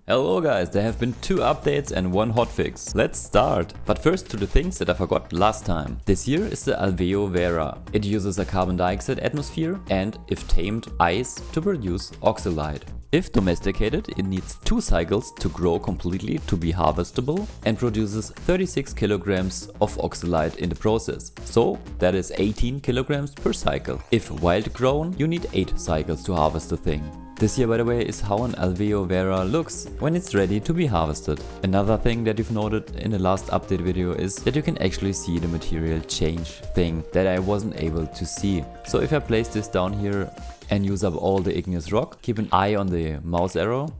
Hello guys, there have been 2 updates and 1 hotfix. Let's start! But first to the things that I forgot last time. This here is the Alveo Vera. It uses a carbon dioxide atmosphere and, if tamed, ice to produce oxalate. If domesticated, it needs 2 cycles to grow completely to be harvestable and produces 36 kilograms of oxalate in the process. So that is 18 kilograms per cycle. If wild grown, you need 8 cycles to harvest the thing. This here, by the way, is how an Alveo Vera looks when it's ready to be harvested. Another thing that you've noted in the last update video is that you can actually see the material change thing that I wasn't able to see. So if I place this down here and use up all the igneous rock, keep an eye on the mouse arrow,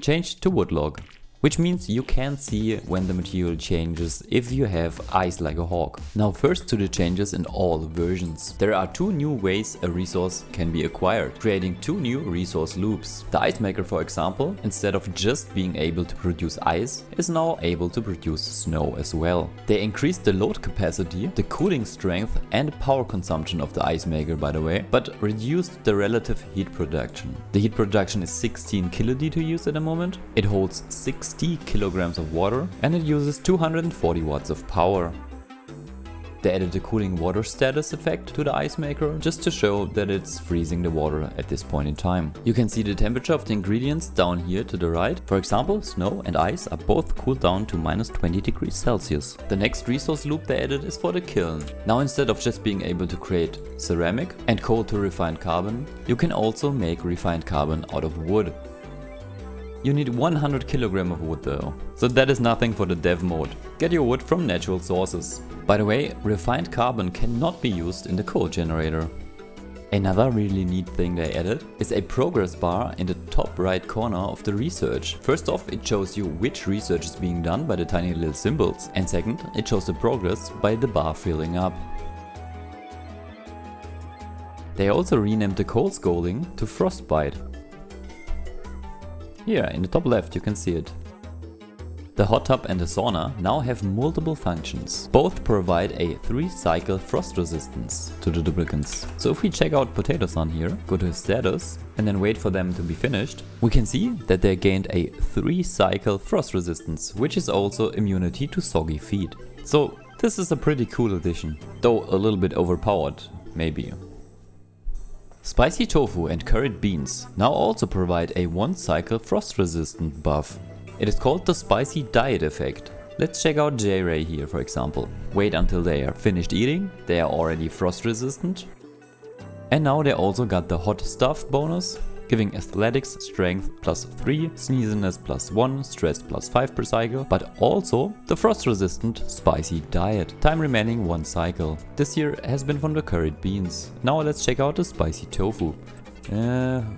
change to wood log. Which means you can see when the material changes if you have eyes like a hawk. Now first to the changes in all versions. There are 2 new ways a resource can be acquired, creating 2 new resource loops. The ice maker, for example, instead of just being able to produce ice, is now able to produce snow as well. They increased the load capacity, the cooling strength and power consumption of the ice maker, by the way, but reduced the relative heat production. The heat production is 16 kDTU at the moment. It holds 60 kilograms of water and it uses 240 watts of power. They added a cooling water status effect to the ice maker just to show that it's freezing the water at this point in time. You can see the temperature of the ingredients down here to the right. For example, snow and ice are both cooled down to minus 20 degrees Celsius. The next resource loop they added is for the kiln. Now instead of just being able to create ceramic and coal to refined carbon, you can also make refined carbon out of wood. You need 100 kg of wood though, so that is nothing for the dev mode. Get your wood from natural sources. By the way, refined carbon cannot be used in the coal generator. Another really neat thing they added is a progress bar in the top right corner of the research. First off, it shows you which research is being done by the tiny little symbols, and second, it shows the progress by the bar filling up. They also renamed the coal scolding to frostbite. Here in the top left you can see it. The hot tub and the sauna now have multiple functions. Both provide a 3-cycle frost resistance to the duplicants. So if we check out Potato Sun here, go to his status and then wait for them to be finished, we can see that they gained a 3-cycle frost resistance, which is also immunity to soggy feet. So this is a pretty cool addition, though a little bit overpowered, maybe. Spicy tofu and curried beans now also provide a 1-cycle frost resistant buff. It is called the spicy diet effect. Let's check out J-Ray here, for example. Wait until they are finished eating, they are already frost resistant. And now they also got the hot stuff bonus, giving athletics strength +3, sneeziness +1, stress +5 per cycle, but also the frost resistant spicy diet. Time remaining 1 cycle. This here has been from the curried beans. Now let's check out the spicy tofu.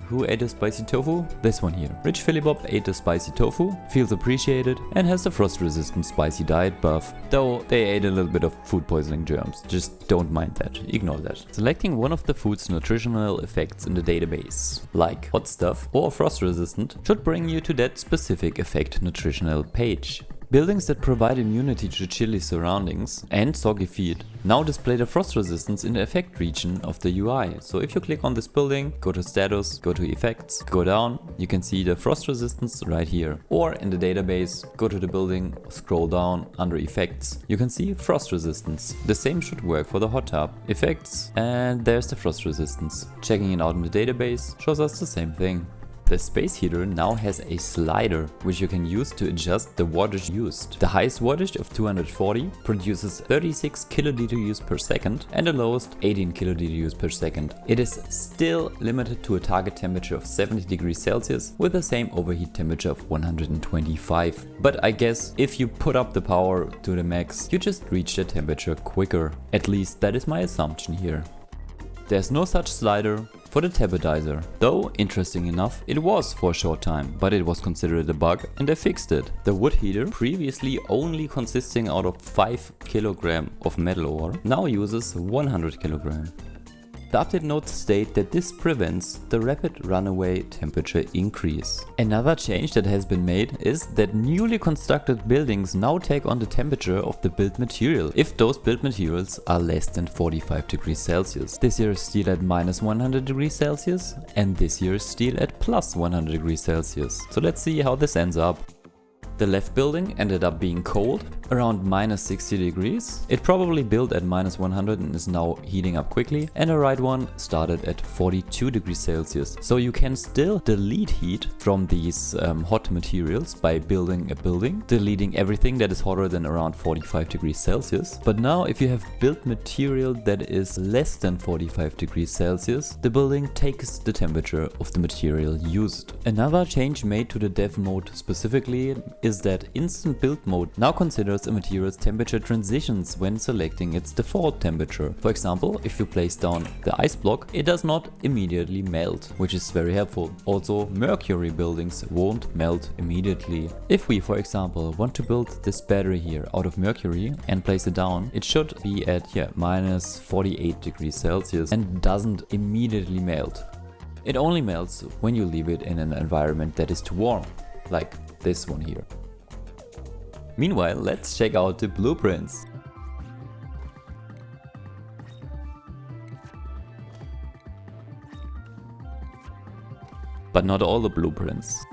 Who ate the spicy tofu? This one here. Rich Philibop ate the spicy tofu, feels appreciated and has the frost resistant spicy diet buff. Though they ate a little bit of food poisoning germs, just don't mind that, ignore that. Selecting one of the food's nutritional effects in the database, like hot stuff or frost resistant, should bring you to that specific effect nutritional page. Buildings that provide immunity to chilly surroundings and soggy feet now display the frost resistance in the effect region of the UI. So if you click on this building, go to status, go to effects, go down, you can see the frost resistance right here. Or in the database, go to the building, scroll down under effects, you can see frost resistance. The same should work for the hot tub. Effects, and there's the frost resistance. Checking it out in the database shows us the same thing. The space heater now has a slider, which you can use to adjust the wattage used. The highest wattage of 240 produces 36 kDTU per second and the lowest 18 kDTU per second. It is still limited to a target temperature of 70 degrees Celsius with the same overheat temperature of 125. But I guess if you put up the power to the max, you just reach the temperature quicker. At least that is my assumption here. There's no such slider for the temperizer, though interesting enough it was for a short time, but it was considered a bug and they fixed it. The wood heater, previously only consisting out of 5 kg of metal ore, now uses 100 kg. The update notes state that this prevents the rapid runaway temperature increase. Another change that has been made is that newly constructed buildings now take on the temperature of the built material if those built materials are less than 45 degrees Celsius. This year is steel at minus 100 degrees Celsius and this year is steel at plus 100 degrees Celsius. So let's see how this ends up. The left building ended up being cold, around minus 60 degrees. It probably built at minus 100 and is now heating up quickly. And the right one started at 42 degrees Celsius. So you can still delete heat from these hot materials by building a building, deleting everything that is hotter than around 45 degrees Celsius. But now if you have built material that is less than 45 degrees Celsius, the building takes the temperature of the material used. Another change made to the dev mode specifically is that instant build mode now considers a material's temperature transitions when selecting its default temperature. For example, if you place down the ice block, it does not immediately melt, which is very helpful. Also, mercury buildings won't melt immediately. If we, for example, want to build this battery here out of mercury and place it down, it should be at minus 48 degrees Celsius and doesn't immediately melt. It only melts when you leave it in an environment that is too warm, like this one here. Meanwhile, let's check out the blueprints. But not all the blueprints.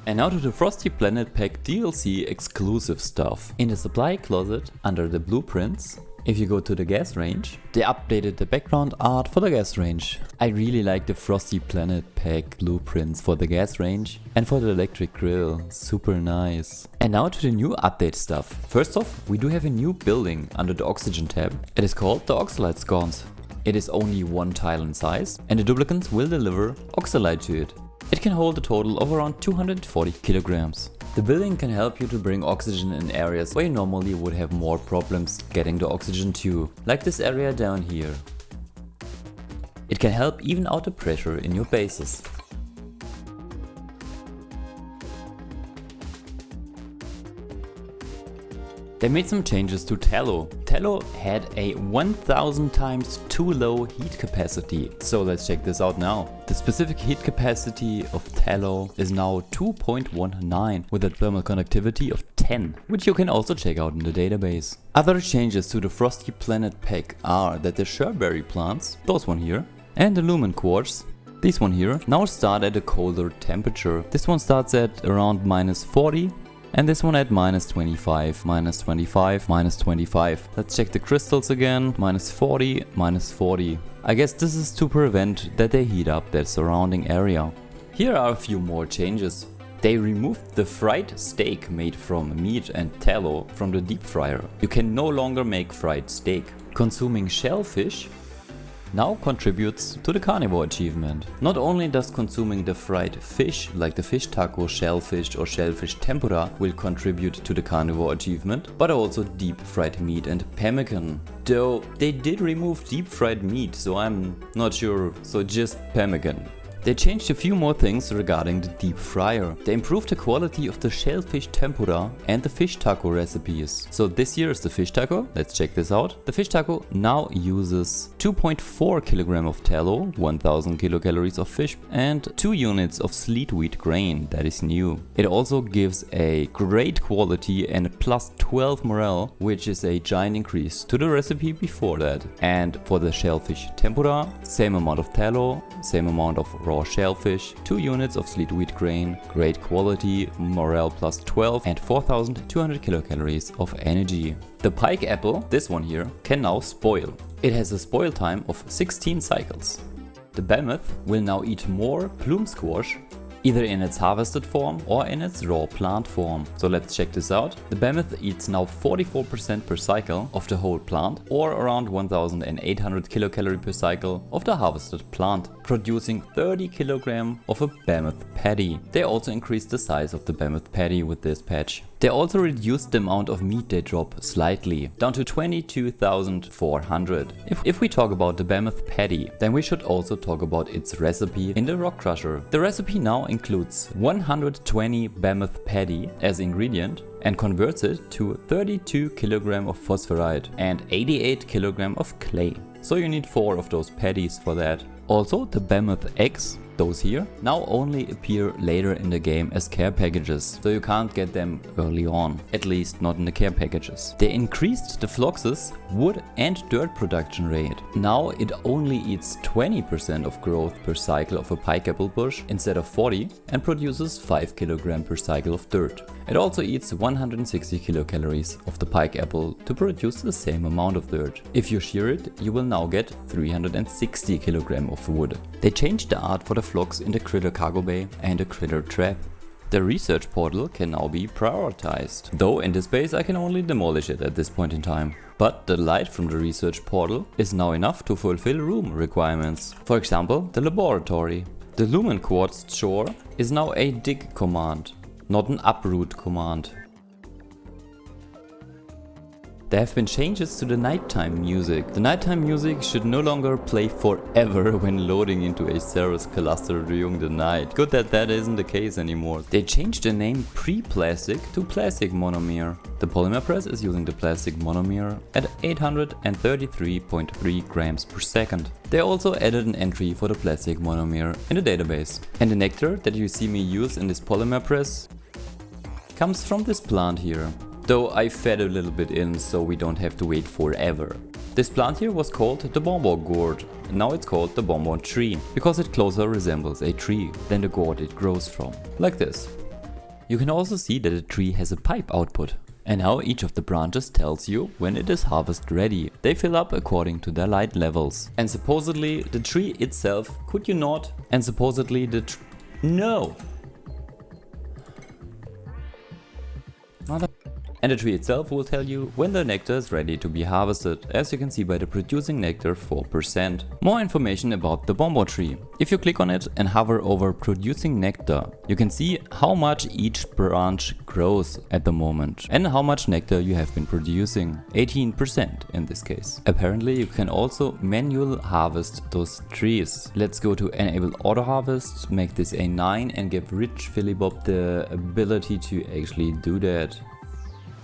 And now to the Frosty Planet Pack DLC exclusive stuff. In the supply closet under the blueprints, if you go to the gas range, they updated the background art for the gas range. I really like the Frosty Planet Pack blueprints for the gas range and for the electric grill, super nice. And now to the new update stuff. First off, we do have a new building under the oxygen tab. It is called the Oxalite Sconce. It is only one tile in size and the duplicants will deliver oxalite to it. It can hold a total of around 240 kilograms. The building can help you to bring oxygen in areas where you normally would have more problems getting the oxygen to, like this area down here. It can help even out the pressure in your bases. They made some changes to tallow. Tallow had a 1000 times too low heat capacity. So let's check this out now. The specific heat capacity of tallow is now 2.19 with a thermal conductivity of 10, which you can also check out in the database. Other changes to the Frosty Planet Pack are that the Sherberry plants, those one here, and the Lumen quartz, these one here, now start at a colder temperature. This one starts at around minus 40. And this one at minus 25, minus 25, minus 25. Let's check the crystals again. Minus 40, minus 40. I guess this is to prevent that they heat up their surrounding area. Here are a few more changes. They removed the fried steak made from meat and tallow from the deep fryer. You can no longer make fried steak. Consuming shellfish now contributes to the carnivore achievement. Not only does consuming the fried fish, like the fish taco, shellfish or shellfish tempura, will contribute to the carnivore achievement, but also deep fried meat and pemmican. Though they did remove deep fried meat, so I'm not sure, so just pemmican. They changed a few more things regarding the deep fryer. They improved the quality of the shellfish tempura and the fish taco recipes. So this year is the fish taco. Let's check this out. The fish taco now uses 2.4 kg of tallow, 1000 kilocalories of fish and 2 units of sleet wheat grain. That is new. It also gives a great quality and plus 12 morale, which is a giant increase to the recipe before that. And for the shellfish tempura, same amount of tallow, same amount of raw shellfish, 2 units of sleet wheat grain, great quality, morale plus 12 and 4200 kilocalories of energy. The pike apple, this one here, can now spoil. It has a spoil time of 16 cycles. The behemoth will now eat more plume squash, either in its harvested form or in its raw plant form. So let's check this out. The behemoth eats now 44% per cycle of the whole plant, or around 1800 kilocalorie per cycle of the harvested plant, producing 30 kilogram of a behemoth patty. They also increased the size of the behemoth patty with this patch. They also reduced the amount of meat they drop slightly, down to 22,400. If we talk about the behemoth patty, then we should also talk about its recipe in the rock crusher. The recipe now includes 120 behemoth patty as ingredient and converts it to 32 kg of phosphorite and 88 kg of clay. so you need 4 of those patties for that. Also, the Behemoth eggs, those here, now only appear later in the game as care packages, so you can't get them early on, at least not in the care packages. They increased the Phlox's wood and dirt production rate. Now it only eats 20% of growth per cycle of a pike apple bush instead of 40 and produces 5 kg per cycle of dirt. It also eats 160 kilocalories of the pike apple to produce the same amount of dirt. If you shear it, you will now get 360 kg of wood. They changed the art for the Phlox in the Critter Cargo Bay and the Critter Trap. The research portal can now be prioritized, though in this base I can only demolish it at this point in time. But the light from the research portal is now enough to fulfill room requirements. For example, the laboratory. The Lumen Quartz Chore is now a dig command, not an uproot command. There have been changes to the nighttime music. The nighttime music should no longer play forever when loading into a Ceres cluster during the night. Good that that isn't the case anymore. They changed the name pre-plastic to plastic monomer. The polymer press is using the plastic monomer at 833.3 grams per second. They also added an entry for the plastic monomer in the database. And the nectar that you see me use in this polymer press comes from this plant here. Though I fed a little bit in so we don't have to wait forever. This plant here was called the bonbon gourd, and now it's called the bonbon tree, because it closer resembles a tree than the gourd it grows from. Like this. You can also see that the tree has a pipe output. And now each of the branches tells you when it is harvest ready. They fill up according to their light levels. And supposedly the tree itself, could you not? And supposedly no! And the tree itself will tell you when the nectar is ready to be harvested, as you can see by the producing nectar 4%. More information about the bonbon tree. If you click on it and hover over producing nectar, you can see how much each branch grows at the moment and how much nectar you have been producing, 18% in this case. Apparently you can also manual harvest those trees. Let's go to enable auto harvest, make this a 9 and give Rich Philibop the ability to actually do that.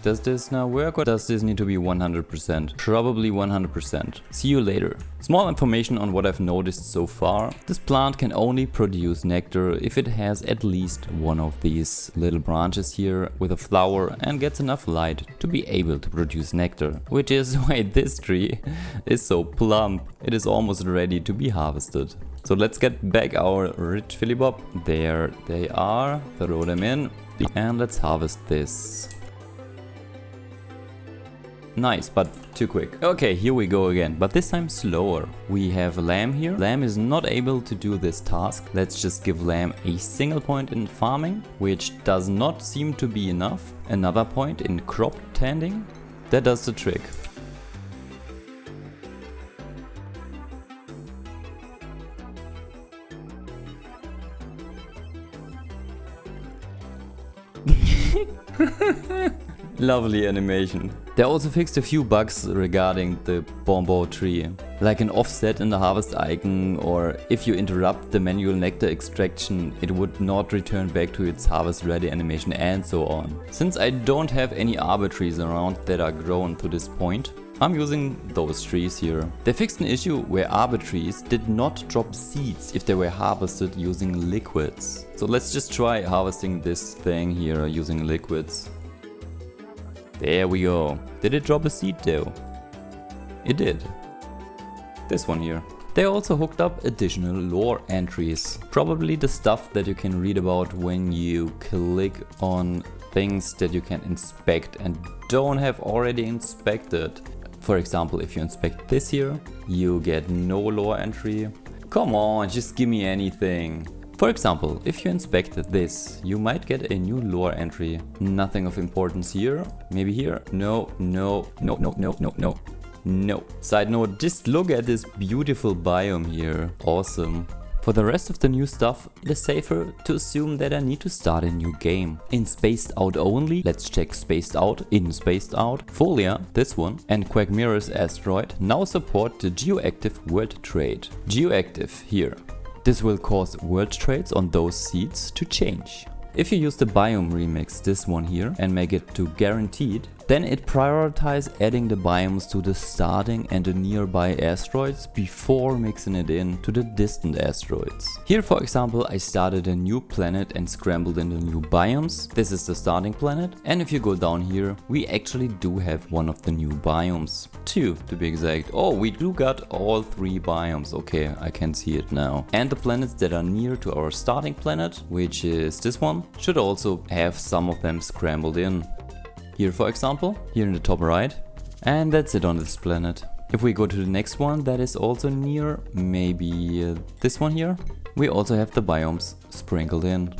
Does this now work or does this need to be 100%? Probably 100%. See you later. Small information on what I've noticed so far. This plant can only produce nectar if it has at least one of these little branches here with a flower and gets enough light to be able to produce nectar. Which is why this tree is so plump. It is almost ready to be harvested. So let's get back our Rich Philibop. There they are. Throw them in and let's harvest this. Nice, but too quick. Okay, here we go again, but this time slower. We have Lamb here. Lamb is not able to do this task. Let's just give Lamb a single point in farming, which does not seem to be enough. Another point in crop tending. That does the trick. Lovely animation. They also fixed a few bugs regarding the bonbon tree, like an offset in the harvest icon, or if you interrupt the manual nectar extraction, it would not return back to its harvest ready animation and so on. Since I don't have any arbor trees around that are grown to this point, I'm using those trees here. They fixed an issue where arbor trees did not drop seeds if they were harvested using liquids. So let's just try harvesting this thing here using liquids. There we go. Did it drop a seed though? It did. This one here. They also hooked up additional lore entries. Probably the stuff that you can read about when you click on things that you can inspect and don't have already inspected. For example, if you inspect this here, you get no lore entry. Come on, just give me anything. For example, if you inspect this, you might get a new lore entry. Nothing of importance here. Maybe here? No. Side note, just look at this beautiful biome here. Awesome. For the rest of the new stuff, it is safer to assume that I need to start a new game. In Spaced Out only, let's check Spaced Out, in Spaced Out, Folia, this one, and Quagmira's Asteroid now support the Geoactive World Trade. Geoactive here. This will cause world trades on those seeds to change. If you use the biome remix, this one here, and make it to guaranteed, Then it prioritizes adding the biomes to the starting and the nearby asteroids before mixing it in to the distant asteroids. Here for example I started a new planet and scrambled in the new biomes. This is the starting planet, and if you go down here we actually do have one of the new biomes. 2 to be exact. Oh, we do got all 3 biomes. Okay, I can see it now. And the planets that are near to our starting planet, which is this one, should also have some of them scrambled in. Here for example, here in the top right. And that's it on this planet. If we go to the next one that is also near, maybe this one here, we also have the biomes sprinkled in.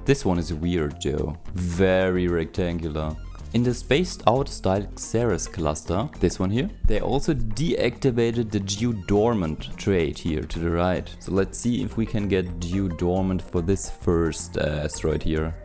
This one is weird though, very rectangular. In the spaced out style Ceres cluster, this one here, they also deactivated the geodormant trait here to the right. So let's see if we can get geodormant for this first asteroid here.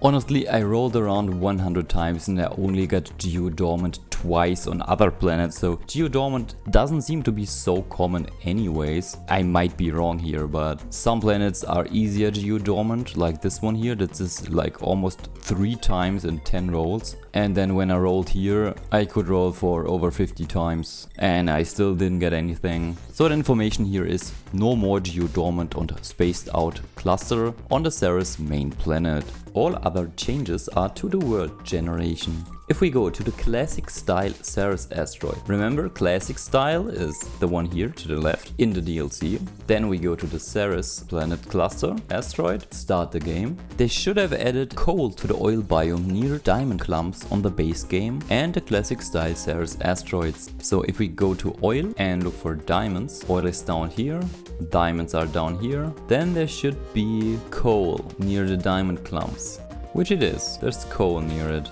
Honestly, I rolled around 100 times and I only got geodormant twice on other planets, so geodormant doesn't seem to be so common anyways. I might be wrong here, but some planets are easier geodormant, like this one here, that is like almost 3 times in 10 rolls. And then when I rolled here, I could roll for over 50 times and I still didn't get anything. So the information here is no more geodormant on the spaced out cluster on the Ceres main planet. All other changes are to the world generation. If we go to the classic style Ceres asteroid, remember classic style is the one here to the left in the DLC. Then we go to the Ceres planet cluster asteroid, start the game. They should have added coal to the oil biome near diamond clumps on the base game and the classic style Ceres asteroids. So if we go to oil and look for diamonds, oil is down here, diamonds are down here, then there should be coal near the diamond clumps, which it is, there's coal near it.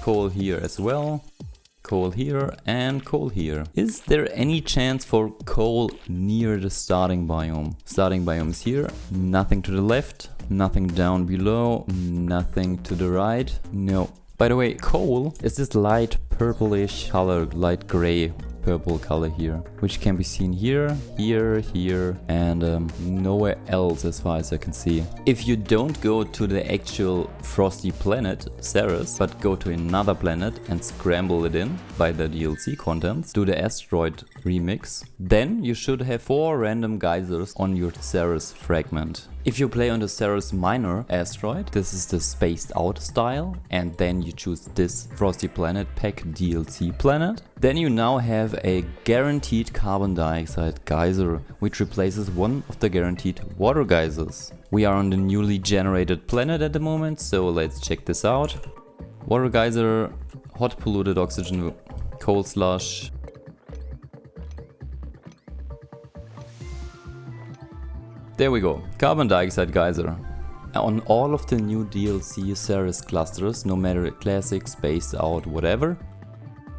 Coal here as well, coal here and coal here. Is there any chance for coal near the starting biome? Starting biome is here, nothing to the left, nothing down below, nothing to the right, no. By the way, coal is this light purplish color, light gray purple color here, which can be seen here, here, and nowhere else as far as I can see. If you don't go to the actual Frosty Planet, Ceres, but go to another planet and scramble it in by the DLC contents, do the asteroid remix, then you should have 4 random geysers on your Ceres fragment. If you play on the Ceres minor asteroid, this is the spaced out style, and then you choose this Frosty Planet Pack DLC planet, then you now have a guaranteed carbon dioxide geyser, which replaces one of the guaranteed water geysers. We are on the newly generated planet at the moment, so let's check this out. Water geyser, hot polluted oxygen, coal slush. There we go, carbon dioxide geyser. On all of the new DLC Ceres clusters, no matter classic, spaced out, whatever,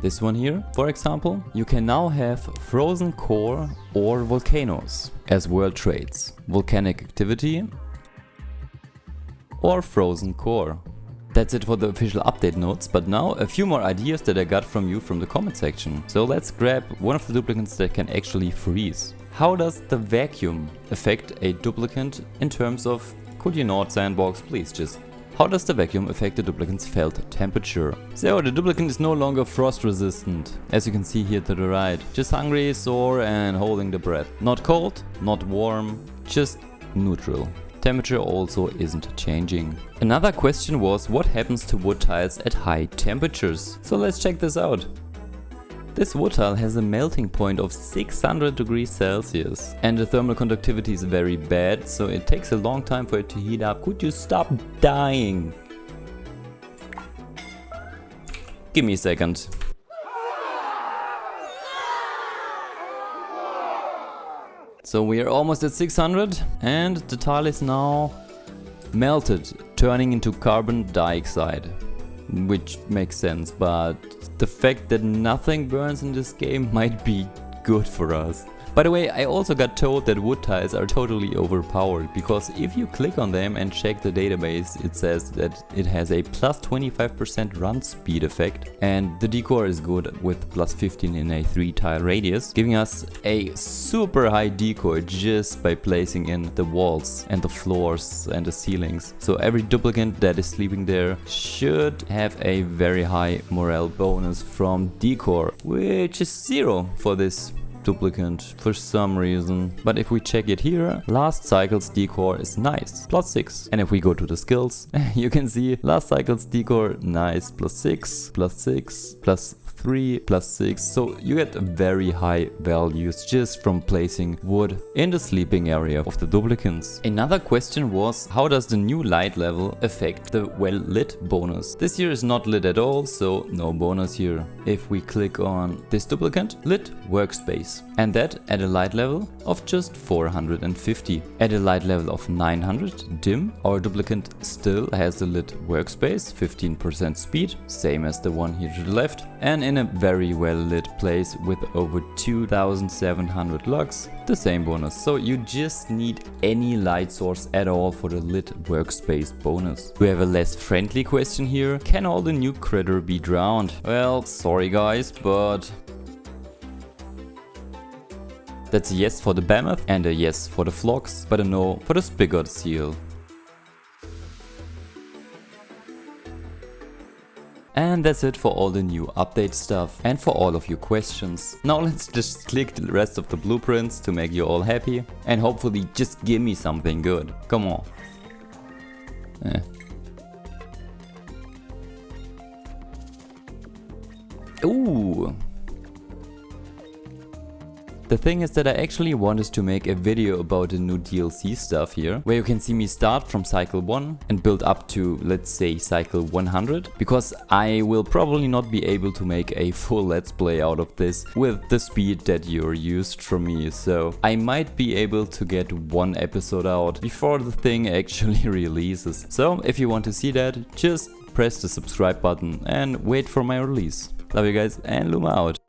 this one here, for example, you can now have frozen core or volcanoes as world traits. Volcanic activity or frozen core. That's it for the official update notes, but now a few more ideas that I got from you from the comment section. So let's grab one of the duplicants that can actually freeze. How does the vacuum affect a duplicant in terms of, could you not, Sandbox, please just... How does the vacuum affect the duplicant's felt temperature? So the duplicant is no longer frost resistant, as you can see here to the right. Just hungry, sore and holding the breath. Not cold, not warm, just neutral. Temperature also isn't changing. Another question was what happens to wood tiles at high temperatures? So let's check this out. This wood tile has a melting point of 600 degrees Celsius and the thermal conductivity is very bad, so it takes a long time for it to heat up. Could you stop dying? Give me a second. So we are almost at 600 and the tile is now melted, turning into carbon dioxide. Which makes sense, but the fact that nothing burns in this game might be good for us. By the way, I also got told that wood tiles are totally overpowered, because if you click on them and check the database, it says that it has a plus 25% run speed effect, and the decor is good with plus 15 in a 3 tile radius, giving us a super high decor just by placing in the walls and the floors and the ceilings. So every duplicant that is sleeping there should have a very high morale bonus from decor, which is 0 for this duplicant for some reason. But if we check it here, last cycle's decor is nice, plus 6. And if we go to the skills, you can see last cycle's decor, nice, plus 6, plus 6, plus 3, plus 6. So you get very high values just from placing wood in the sleeping area of the duplicants. Another question was, how does the new light level affect the well lit bonus? This here is not lit at all, so no bonus here. If we click on this duplicant, lit workspace, and that at a light level of just 450. At a light level of 900 dim, our duplicant still has the lit workspace, 15% speed, same as the one here to the left, and in a very well lit place with over 2700 lux, the same bonus. So you just need any light source at all for the lit workspace bonus. We have a less friendly question here. Can all the new critter be drowned? Well, sorry guys, but that's a yes for the behemoth and a yes for the flox, but a no for the spigot seal. And that's it for all the new update stuff and for all of your questions. Now let's just click the rest of the blueprints to make you all happy and hopefully just give me something good. Come on. Ooh. The thing is that I actually wanted to make a video about the new DLC stuff here, where you can see me start from cycle 1 and build up to, let's say, cycle 100, because I will probably not be able to make a full let's play out of this with the speed that you're used from me, so I might be able to get one episode out before the thing actually releases. So if you want to see that, just press the subscribe button and wait for my release. Love you guys, and Luma out.